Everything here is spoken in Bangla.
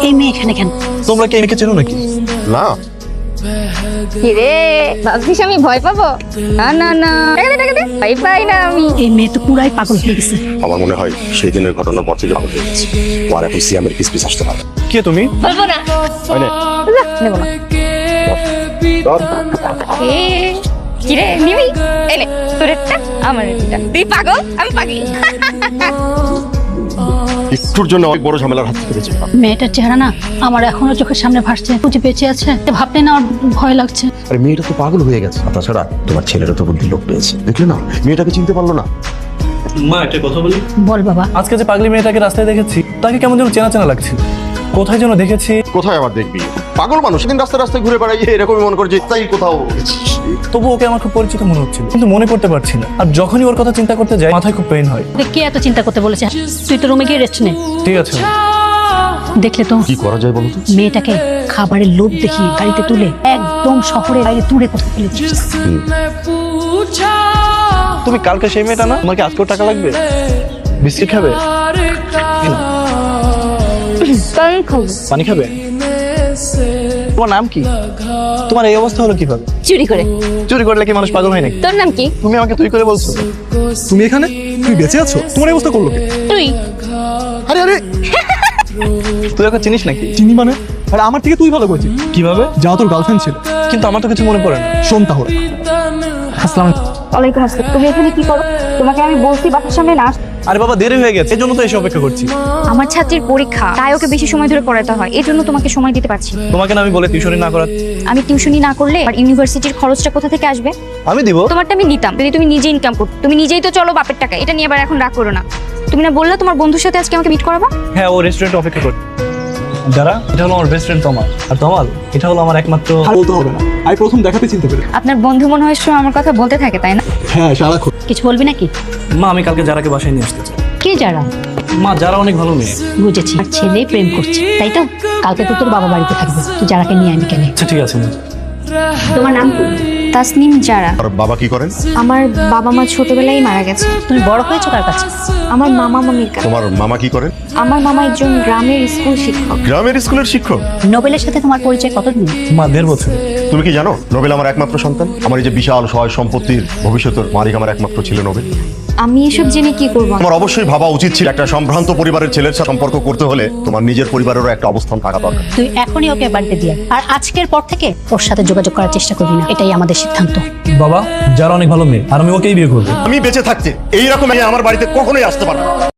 এই মেয়ে এখানে কেন? তোমরা কি একে চেনো নাকি? না। কিরে ভাবছিস আমি ভয় পাবো? না না না, ভয় পাই না আমি। এই মেয়ে তো পুরাই পাগল হয়ে গেছে। আমার মনে হয় সেই দিনের ঘটনার পর থেকে আমাদের ও আর এখন সিয়ামের পিস পিস আসতে পারে। কে তুমি? বলবো না, নেবো না। কিরে নিবি? এনে তোরেরটা আমার এটা। তুই পাগল, আমি পাগল। একটুর জন্য অনেক বড় ঝামেলার হাত থেকে বেঁচে গেলাম। মেয়েটার চেহারা না আমার এখনো চোখের সামনে ভাসছে। বুঝি বেঁচে আছে, ভাবতে না আমার ভয় লাগছে। আরে মেয়েটা তো পাগল হয়ে গেছে। আর তাছাড়া তোমার ছেলেরও তো বুদ্ধি লোক পেয়েছে, দেখলে না মেয়েটাকে চিনতে পারলো না। মা একটা কথা বলি। বল বাবা। আজকে যে পাগলি মেয়েটাকে রাস্তায় দেখেছি, তাকে কেমন যেন চেনা চেনা লাগছে। কোথায় যেন দেখেছি। কোথায় আবার দেখবি? পাগল মানুষ সেদিন রাস্তায় রাস্তায় ঘুরে বেড়াই, এরকমই মনে করছে তাই কোথাও। তবু ওকে আমার খুব পরিচিত মনে হচ্ছিল, কিন্তু মনে করতে পারছি না। আর যখনই ওর কথা চিন্তা করতে যাই, মাথায় খুব পেইন হয়। কে এত চিন্তা করতে বলেছে? তুই তো রুমে গিয়ে রেস্ট নে। ঠিক আছে। দেখলে তো কি করা যায় বলো তো? মেয়েটাকে খাবারের লোভ দেখিয়ে গাড়িতে তুলে একদম শহরে বাইরে দূরে কোথাও ফেলে দিচ্ছিস। তুমি কালকে সেই মেয়েটা না? তোমার কি আজকেও টাকা লাগবে? বিস্কিট খাবে? পানি খাবে? তোমার নাম কি? তোমার এই অবস্থা হলো কিভাবে? চুরি করে। চুরি করলে কি মানুষ পাগল হয় নাকি? তোর নাম কি? তুমি আমাকে তুই করে বলছো? তুমি এখানে? তুমি বেঁচে আছো? তোমার এই অবস্থা করলো কে? তুই আরে আরে তুই ওকে চিনিস নাকি? চিনি মানে? আরে আমার থেকে তুই ভালো করছিস। কিভাবে? যা তোর গার্লফ্রেন্ড ছিল। কিন্তু আমার তো কিছু মনে পড়ে না। শোন তাহলে। আসসালাম। ওয়ালাইকুম আসসালাম। তুমি এখানে কি করো? তোমাকে আমি বলছি বাসার সামনে না আসতে। আরে বাবা দেরি হয়ে গেছে, এজন্য তো এসে অপেক্ষা করছি। আমার ছাত্রীর পরীক্ষা, তাই ওকে বেশি সময় ধরে পড়াতে হয়, এই জন্য তোমাকে সময় দিতে পারছি না। তোমাকে না আমি বলে টিউশনি না করা? আমি টিউশনি না করলে আর ইউনিভার্সিটির খরচটা কোথা থেকে আসবে? আমি দিব। তোমারটা আমি নিতাম যদি তুমি নিজে ইনকাম করতে। তুমি নিজেই তো চলো বাপের টাকা, এটা নিয়ে আবার এখন রাগ করো না। তুমি না বললে তোমার বন্ধুর সাথে আজকে আমাকে মিট করাবা? হ্যাঁ, ও রেস্টুরেন্টে অপেক্ষা করে। যারা, এটা হলো আমার বেস্ট ফ্রেন্ড তমাল। আর তমাল, এটা হলো আমার একমাত্র। বলতে হবে না, আমি প্রথম দেখাতে চিনতে পেরে। আপনার বন্ধু মনে হয় সময় আমার কথা বলতে থাকে, তাই না? হ্যাঁ সারাক্ষণ। কিছু বলবি নাকি? মা আমি কালকে যারাকে বাসায় নিয়ে আসতে চাই। কে যারা? মা যারা অনেক ভালো মেয়ে। বুঝেছি, আর ছেলে প্রেম করছে তাই তো? কালকে তো তোর বাবা বাড়িতে থাকবে, তুই যারাকে নিয়ে আমি কেন? আচ্ছা ঠিক আছে। তোমার নাম কি? তাসনিম জারা। আর বাবা কি করেন? আমার বাবা মা ছোটবেলায় মারা গেছে। তুমি বড় হয়েছো কার কাছে? আমার মামা মামির কাছে। তোমার মামা কি করেন? আমার মামা একজন গ্রামের স্কুল শিক্ষক। গ্রামের স্কুলের শিক্ষক? নোবেলের সাথে তোমার পরিচয় কতদিন? মা 1.5 বছর। তুমি কি জানো নোবেল আমার একমাত্র সন্তান? আমার এই যে বিশাল সহায় সম্পত্তির ভবিষ্যতের মালিক আমার একমাত্র ছিল নোবেল। আমি এসব জেনে কি করব? আমার অবশ্যই ভাবা উচিত ছিল একটা সম্ভ্রান্ত পরিবারের ছেলের সাথে সম্পর্ক করতে হলে তোমার নিজের পরিবারেরও একটা অবস্থান থাকা দরকার। তুই এখনই ওকে বাড়িতে দিয়ে আর আজকের পর থেকে ওর সাথে যোগাযোগ করার চেষ্টা করবি না, এটাই আমাদের সিদ্ধান্ত। বাবা যারা অনেক ভালো মেয়ে, আর আমি ওকেই বিয়ে করবো। আমি বেঁচে থাকতে এইরকম আমার বাড়িতে কখনোই আসতে পারবো না।